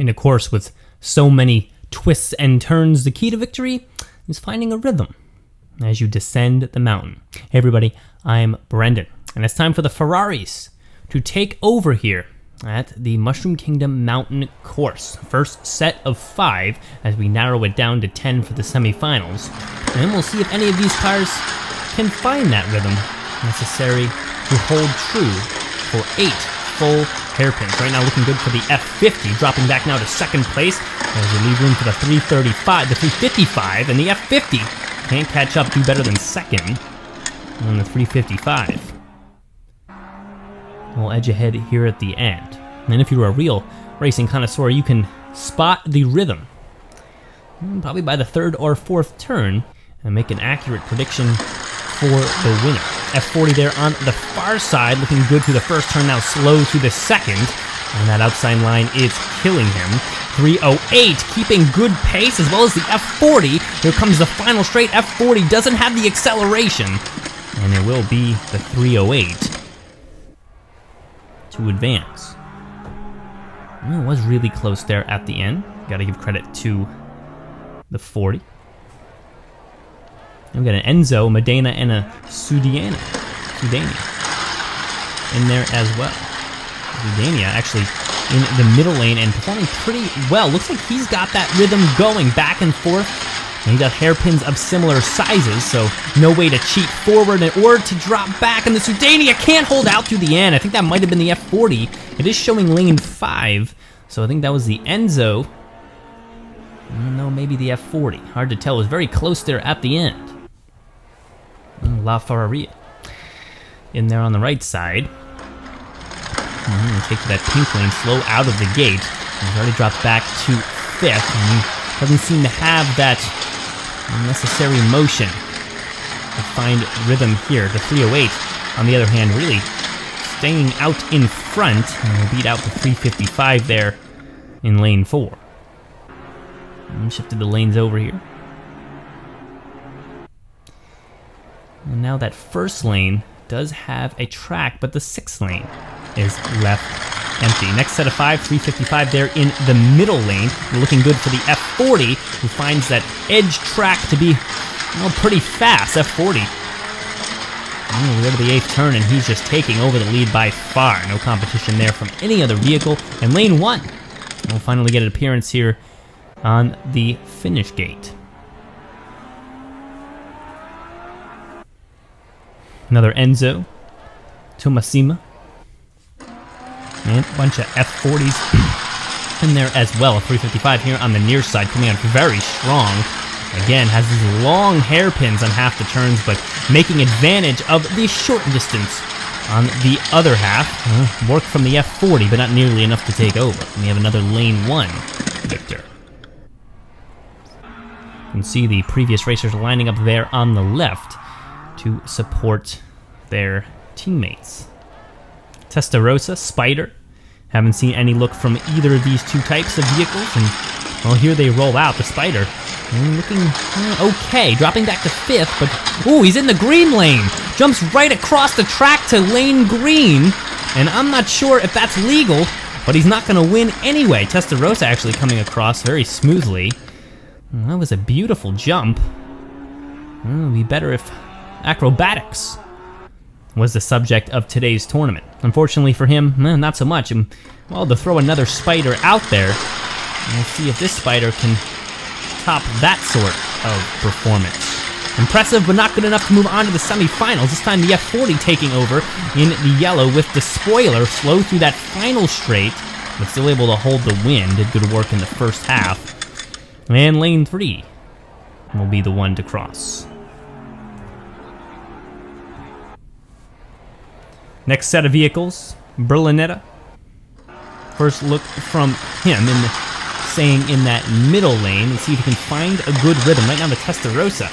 In a course with so many twists and turns, the key to victory is finding a rhythm as you descend the mountain. Hey everybody, I'm Brendan, and it's time for the Ferraris to take over here at the Mushroom Kingdom Mountain course. First set of 5 as we narrow it down to 10 for the semifinals. And then we'll see if any of these cars can find that rhythm necessary to hold true for 8 full hairpins. Right now looking good for the F50, dropping back now to second place as we leave room for the 335, the 355, and the F50 can't catch up, do better than second on the 355. We'll edge ahead here at the end. And if you're a real racing connoisseur, you can spot the rhythm probably by the 3rd or 4th turn and make an accurate prediction for the winner. F40 there on the far side, looking good through the first turn, now slow through the second. And that outside line is killing him. 308, keeping good pace, as well as the F40. Here comes the final straight. F40 doesn't have the acceleration. And it will be the 308 to advance. It was really close there at the end. Gotta give credit to the 40. And we got an Enzo, Medina, and a Sudania in there as well. Sudania actually in the middle lane and performing pretty well. Looks like he's got that rhythm going back and forth. And he got hairpins of similar sizes, so no way to cheat forward or to drop back. And the Sudania can't hold out through the end. I think that might have been the F40. It is showing lane 5, so I think that was the Enzo. No, maybe the F40. Hard to tell. It was very close there at the end. La Ferrari in there on the right side. Take to that pink lane, slow out of the gate. He's already dropped back to 5th, and he doesn't seem to have that necessary motion to find rhythm here. The 308, on the other hand, really staying out in front, and will beat out the 355 there in lane 4. And shifted the lanes over here. And now that first lane does have a track, but the 6th lane is left empty. Next set of 5, 355 there in the middle lane. We're looking good for the F40, who finds that edge track to be, well, pretty fast. F40. We go to the 8th turn, and he's just taking over the lead by far. No competition there from any other vehicle. And lane 1 will finally get an appearance here on the finish gate. Another Enzo, Tomasima, and a bunch of F40s in there as well. A 355 here on the near side, coming out very strong. Again, has these long hairpins on half the turns, but making advantage of the short distance on the other half. Work from the F40, but not nearly enough to take over. And we have another lane 1 victor. You can see the previous racers lining up there on the left to support their teammates. Testarossa, Spider, haven't seen any look from either of these two types of vehicles, and well, here they roll out. The Spider looking okay, dropping back to 5th, but ooh, he's in the green lane, jumps right across the track to lane green, and I'm not sure if that's legal, but he's not going to win anyway. Testarossa actually coming across very smoothly. Well, that was a beautiful jump. It would be better if acrobatics was the subject of today's tournament. Unfortunately for him, not so much. And, well, to throw another Spider out there, we'll see if this Spider can top that sort of performance. Impressive, but not good enough to move on to the semifinals. This time the F40 taking over in the yellow with the spoiler, slow through that final straight, but still able to hold the win. Did good work in the first half. And lane 3 will be the one to cross. Next set of vehicles, Berlinetta. First look from him staying in that middle lane. Let's see if he can find a good rhythm. Right now the Testarossa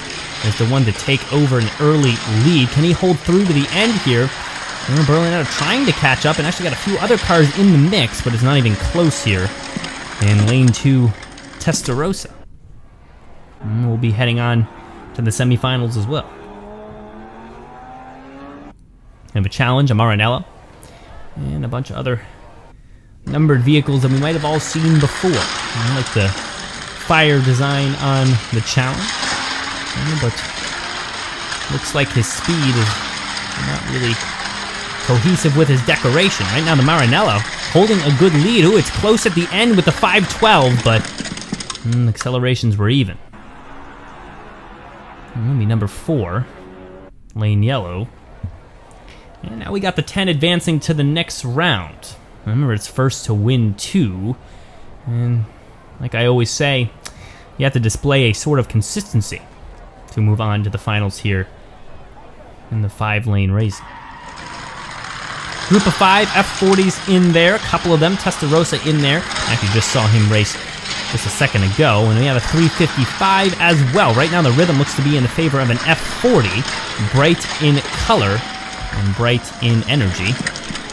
is the one to take over an early lead. Can he hold through to the end here? Berlinetta trying to catch up and actually got a few other cars in the mix, but it's not even close here. In lane 2, Testarossa. And we'll be heading on to the semifinals as well. We have a challenge, a Maranello, and a bunch of other numbered vehicles that we might have all seen before. I like the fire design on the challenge, but looks like his speed is not really cohesive with his decoration. Right now the Maranello holding a good lead. Ooh, it's close at the end with the 512, but accelerations were even. Maybe number 4, lane yellow. And now we got the 10 advancing to the next round. Remember, it's first to win 2. And like I always say, you have to display a sort of consistency to move on to the finals here in the 5-lane racing. Group of 5, F40s in there, a couple of them, Testarossa in there. Actually just saw him race just a second ago, and we have a 355 as well. Right now the rhythm looks to be in the favor of an F40, bright in color and bright in energy.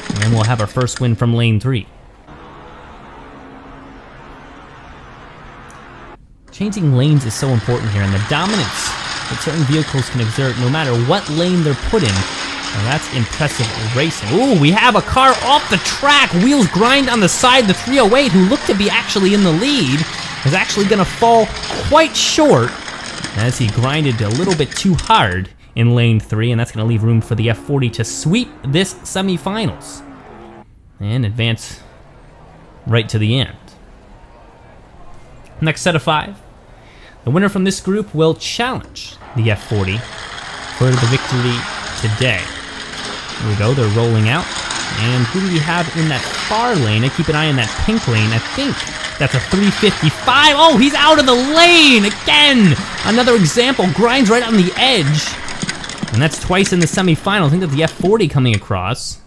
And then we'll have our first win from lane 3. Changing lanes is so important here, and the dominance that certain vehicles can exert no matter what lane they're put in. Well, that's impressive racing. Ooh, we have a car off the track. Wheels grind on the side. The 308, who looked to be actually in the lead, is actually going to fall quite short as he grinded a little bit too hard in lane 3, and that's going to leave room for the F40 to sweep this semifinals and advance right to the end. Next set of 5. The winner from this group will challenge the F40 for the victory today. Here we go, they're rolling out. And who do we have in that far lane? I keep an eye on that pink lane. I think that's a 355. Oh, he's out of the lane again! Another example, grinds right on the edge. And that's twice in the semifinal. I think that's the F40 coming across.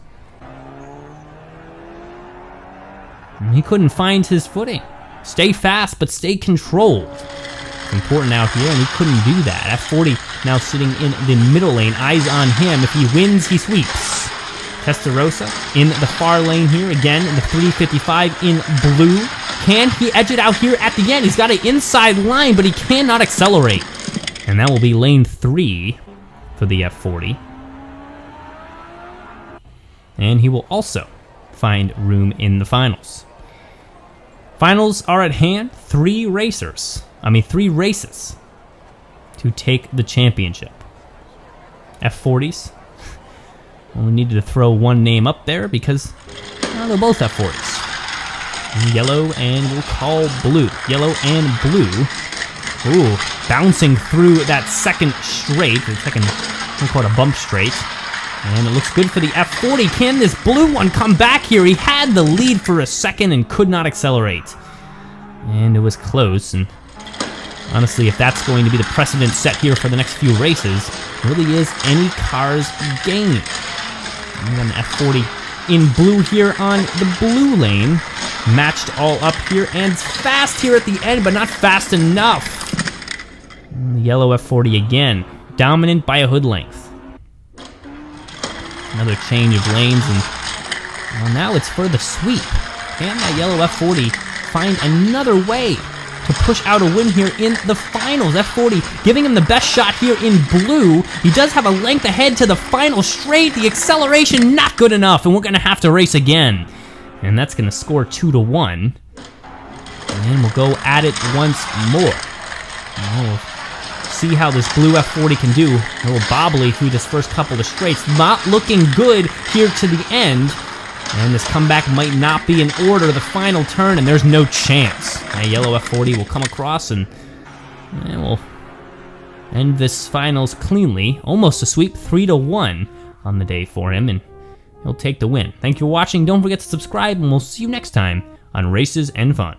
And he couldn't find his footing. Stay fast, but stay controlled. It's important out here, and he couldn't do that. F40 now sitting in the middle lane, eyes on him. If he wins, he sweeps. Testarossa in the far lane here, again, the 355 in blue. Can he edge it out here at the end? He's got an inside line, but he cannot accelerate. And that will be lane 3 for the F40. And he will also find room in the finals. Finals are at hand. 3 races to take the championship. F40s. Only needed to throw one name up there because they're both F40s. Yellow and we'll call blue. Yellow and blue. Ooh, bouncing through that second straight, the second, we'll call it a bump straight. And it looks good for the F40. Can this blue one come back here? He had the lead for a second and could not accelerate. And it was close, and honestly, if that's going to be the precedent set here for the next few races, it really is any car's game. And then the F40 in blue here on the blue lane, matched all up here, and fast here at the end, but not fast enough. And the yellow F40 again, dominant by a hood length. Another change of lanes, and well, now it's for the sweep. Can that yellow F40 find another way to push out a win here in the finals? F40 giving him the best shot here in blue. He does have a length ahead to the final straight. The acceleration not good enough, and we're going to have to race again. And that's going to score 2-1. And we'll go at it once more. We'll see how this blue F40 can do. A little bobbly through this first couple of straights. Not looking good here to the end. And this comeback might not be in order. The final turn, and there's no chance. That yellow F40 will come across, and we'll end this finals cleanly. Almost a sweep, 3-1 on the day for him, and he'll take the win. Thank you for watching. Don't forget to subscribe, and we'll see you next time on Races and Fun.